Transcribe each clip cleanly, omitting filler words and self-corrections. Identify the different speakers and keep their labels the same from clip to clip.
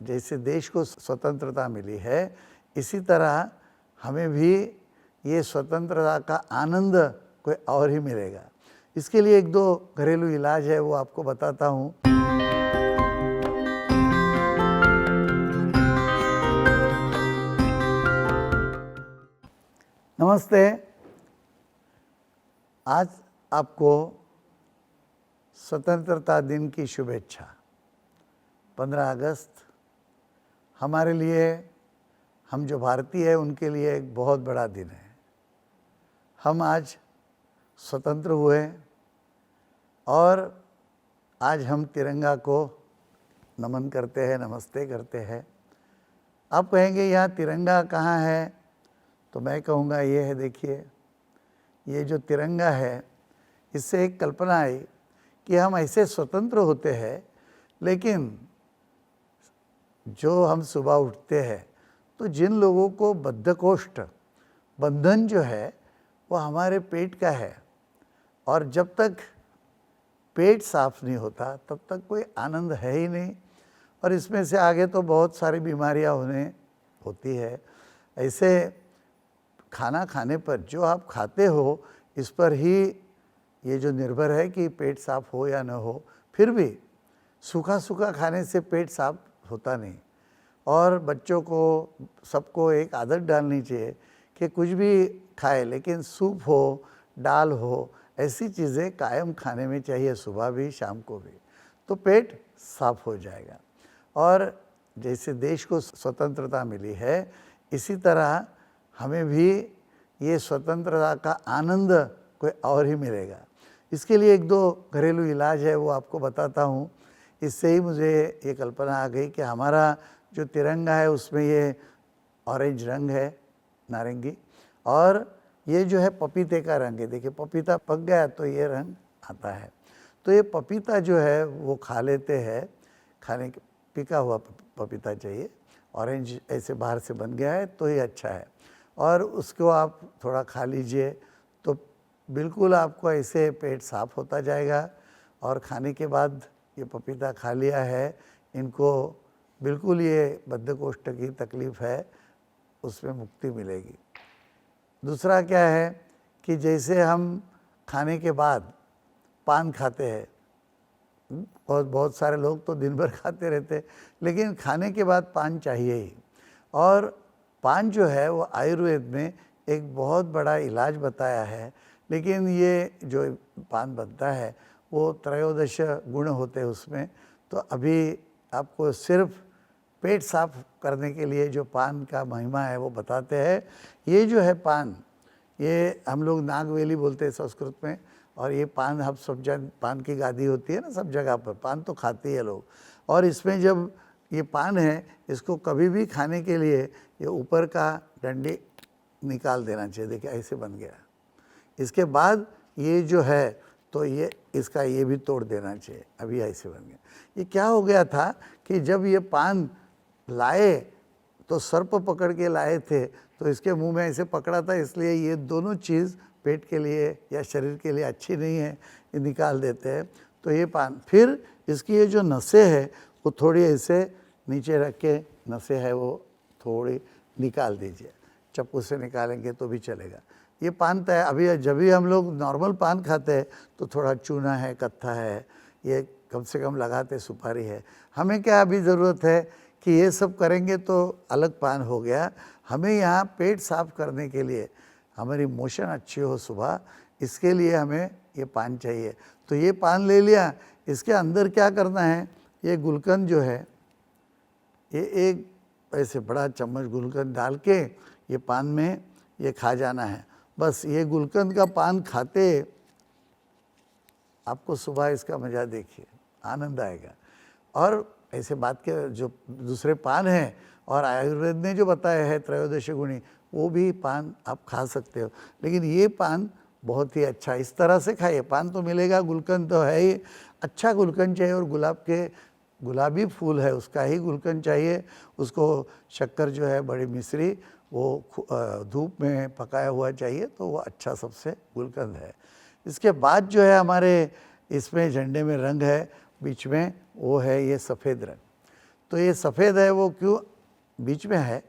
Speaker 1: जैसे देश को स्वतंत्रता मिली है, इसी तरह हमें भी ये स्वतंत्रता का आनंद कोई और ही मिलेगा। इसके लिए एक दो घरेलू इलाज है, वो आपको बताता हूँ। नमस्ते। आज आपको स्वतंत्रता दिन की शुभेच्छा। 15 अगस्त हमारे लिए, हम जो भारतीय हैं उनके लिए एक बहुत बड़ा दिन है। हम आज स्वतंत्र हुए और आज हम तिरंगा को नमन करते हैं, नमस्ते करते हैं। आप कहेंगे यहाँ तिरंगा कहाँ है, तो मैं कहूँगा ये है, देखिए ये जो तिरंगा है, इससे एक कल्पना आई कि हम ऐसे स्वतंत्र होते हैं, लेकिन जो हम सुबह उठते हैं तो जिन लोगों को बद्धकोष्ठ बंधन जो है वो हमारे पेट का है, और जब तक पेट साफ नहीं होता तब तक कोई आनंद है ही नहीं, और इसमें से आगे तो बहुत सारी बीमारियां होती है। ऐसे खाना खाने पर जो आप खाते हो, इस पर ही ये जो निर्भर है कि पेट साफ हो या न हो। फिर भी सूखा सूखा खाने से पेट साफ होता नहीं, और बच्चों को सबको एक आदत डालनी चाहिए कि कुछ भी खाए लेकिन सूप हो, दाल हो, ऐसी चीज़ें कायम खाने में चाहिए, सुबह भी शाम को भी, तो पेट साफ हो जाएगा। और जैसे देश को स्वतंत्रता मिली है, इसी तरह हमें भी ये स्वतंत्रता का आनंद कोई और ही मिलेगा। इसके लिए एक दो घरेलू इलाज है, वो आपको बताता हूँ। इससे ही मुझे ये कल्पना आ गई कि हमारा जो तिरंगा है उसमें ये ऑरेंज रंग है, नारंगी, और ये जो है पपीते का रंग है। देखिए पपीता पक गया तो ये रंग आता है। तो ये पपीता जो है वो खा लेते हैं, खाने के पिका हुआ पपीता चाहिए, ऑरेंज ऐसे बाहर से बन गया है तो ये अच्छा है, और उसको आप थोड़ा खा लीजिए तो बिल्कुल आपको ऐसे पेट साफ होता जाएगा। और खाने के बाद ये पपीता खा लिया है, इनको बिल्कुल ये बद्धकोष्ठ की तकलीफ़ है उसमें मुक्ति मिलेगी। दूसरा क्या है कि जैसे हम खाने के बाद पान खाते हैं, बहुत सारे लोग तो दिन भर खाते रहते हैं, लेकिन खाने के बाद पान चाहिए ही। और पान जो है वो आयुर्वेद में एक बहुत बड़ा इलाज बताया है, लेकिन ये जो पान बनता है वो 13 गुण होते हैं उसमें। तो अभी आपको सिर्फ पेट साफ करने के लिए जो पान का महिमा है वो बताते हैं। ये जो है पान, ये हम लोग नागवेली बोलते हैं संस्कृत में, और ये पान हम सब जगह, पान की गादी होती है ना सब जगह पर, पान तो खाते हैं लोग। और इसमें जब ये पान है, इसको कभी भी खाने के लिए ये ऊपर का डंडी निकाल देना चाहिए। देखिए ऐसे बन गया। इसके बाद ये जो है तो ये इसका ये भी तोड़ देना चाहिए। अभी ऐसे बन गया। ये क्या हो गया था कि जब ये पान लाए तो सर्प पकड़ के लाए थे, तो इसके मुंह में ऐसे पकड़ा था, इसलिए ये दोनों चीज़ पेट के लिए या शरीर के लिए अच्छी नहीं है, ये निकाल देते हैं। तो ये पान, फिर इसकी ये जो नसें है वो थोड़ी ऐसे नीचे रख के, नसें है वो थोड़ी निकाल दीजिए, चाकू से निकालेंगे तो भी चलेगा। ये पान तय। अभी जब भी हम लोग नॉर्मल पान खाते हैं तो थोड़ा चूना है, कत्था है, ये कम से कम लगाते, सुपारी है। हमें क्या अभी ज़रूरत है कि ये सब करेंगे तो अलग पान हो गया। हमें यहाँ पेट साफ करने के लिए, हमारी मोशन अच्छी हो सुबह, इसके लिए हमें ये पान चाहिए। तो ये पान ले लिया, इसके अंदर क्या करना है, ये गुलकंद जो है, ये एक ऐसे बड़ा चम्मच गुलकंद डाल के ये पान में ये खा जाना है। बस ये गुलकंद का पान खाते आपको सुबह इसका मज़ा देखिए, आनंद आएगा। और ऐसे बात के जो दूसरे पान हैं, और आयुर्वेद ने जो बताया है 13 गुणी, वो भी पान आप खा सकते हो, लेकिन ये पान बहुत ही अच्छा, इस तरह से खाइए। पान तो मिलेगा, गुलकंद तो है ही, अच्छा गुलकंद चाहिए, और गुलाबी फूल है उसका ही गुलकंद चाहिए। उसको शक्कर जो है बड़ी मिश्री, वो धूप में पकाया हुआ चाहिए, तो वो अच्छा सबसे गुलकंद है। इसके बाद जो है हमारे इसमें झंडे में रंग है बीच में, वो है ये सफ़ेद रंग। तो ये सफ़ेद है वो क्यों बीच में है,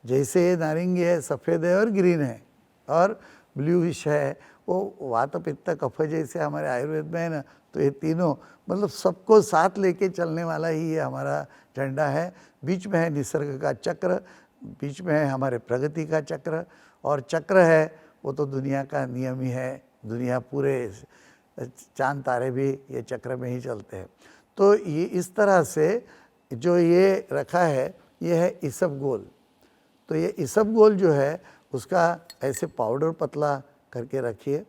Speaker 1: जैसे ये नारंगी है, सफ़ेद है और ग्रीन है और ब्लूइश है, वो वात पित्त कफ जैसे हमारे आयुर्वेद में है ना, तो ये तीनों मतलब सबको साथ लेके चलने वाला ही ये हमारा झंडा है। बीच में है निसर्ग का चक्र, बीच में है हमारे प्रगति का चक्र, और चक्र है वो तो दुनिया का नियम ही है, दुनिया पूरे चांद तारे भी ये चक्र में ही चलते हैं। तो ये इस तरह से जो ये रखा है ये है इसबगोल। तो ये इसबगोल जो है उसका ऐसे पाउडर पतला करके रखिए।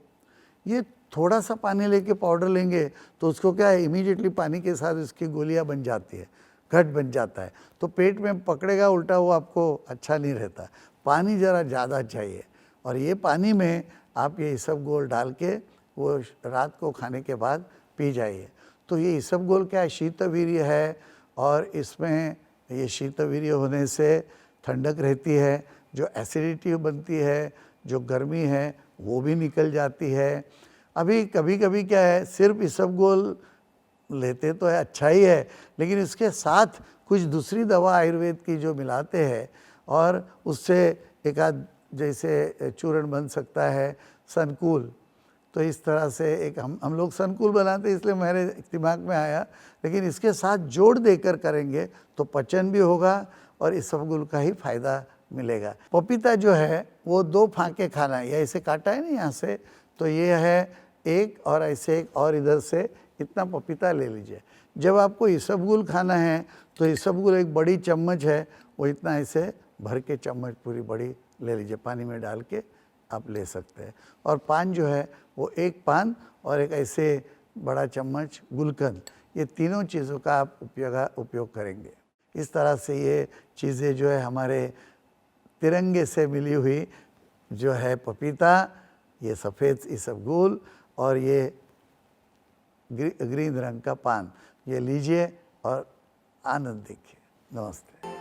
Speaker 1: ये थोड़ा सा पानी लेके पाउडर लेंगे तो उसको क्या है, इमीडिएटली पानी के साथ इसकी गोलियां बन जाती है, घट बन जाता है, तो पेट में पकड़ेगा उल्टा, वो आपको अच्छा नहीं रहता। पानी ज़रा ज़्यादा चाहिए, और ये पानी में आप ये इसबगोल डाल के वो रात को खाने के बाद पी जाइए। तो ये इसबगोल क्या है, शीतवीर्य है, और इसमें ये शीतवीर्य होने से ठंडक रहती है, जो एसिडिटी बनती है, जो गर्मी है वो भी निकल जाती है। अभी कभी कभी क्या है, सिर्फ इसबगोल लेते तो है, अच्छा ही है, लेकिन इसके साथ कुछ दूसरी दवा आयुर्वेद की जो मिलाते हैं, और उससे एक आध जैसे चूर्ण बन सकता है, सनकूल। तो इस तरह से एक हम लोग सनकूल बनाते इसलिए मेरे दिमाग में आया, लेकिन इसके साथ जोड़ देकर करेंगे तो पचन भी होगा और इसबगोल का ही फ़ायदा मिलेगा। पपीता जो है वो 2 फांके खाना है, ये ऐसे काटा है ना यहाँ से, तो ये है एक, और ऐसे एक, और इधर से इतना पपीता ले लीजिए। जब आपको इसबगोल खाना है तो इसबगोल एक बड़ी चम्मच है, वो इतना ऐसे भर के चम्मच पूरी बड़ी ले लीजिए, पानी में डाल के आप ले सकते हैं। और पान जो है वो एक पान और एक ऐसे बड़ा चम्मच गुलकंद, ये तीनों चीज़ों का आप उपयोग करेंगे। इस तरह से ये चीज़ें जो है हमारे तिरंगे से मिली हुई जो है पपीता, ये सफ़ेद इसबगोल और ये ग्रीन रंग का पान, ये लीजिए और आनंद देखिए। नमस्ते।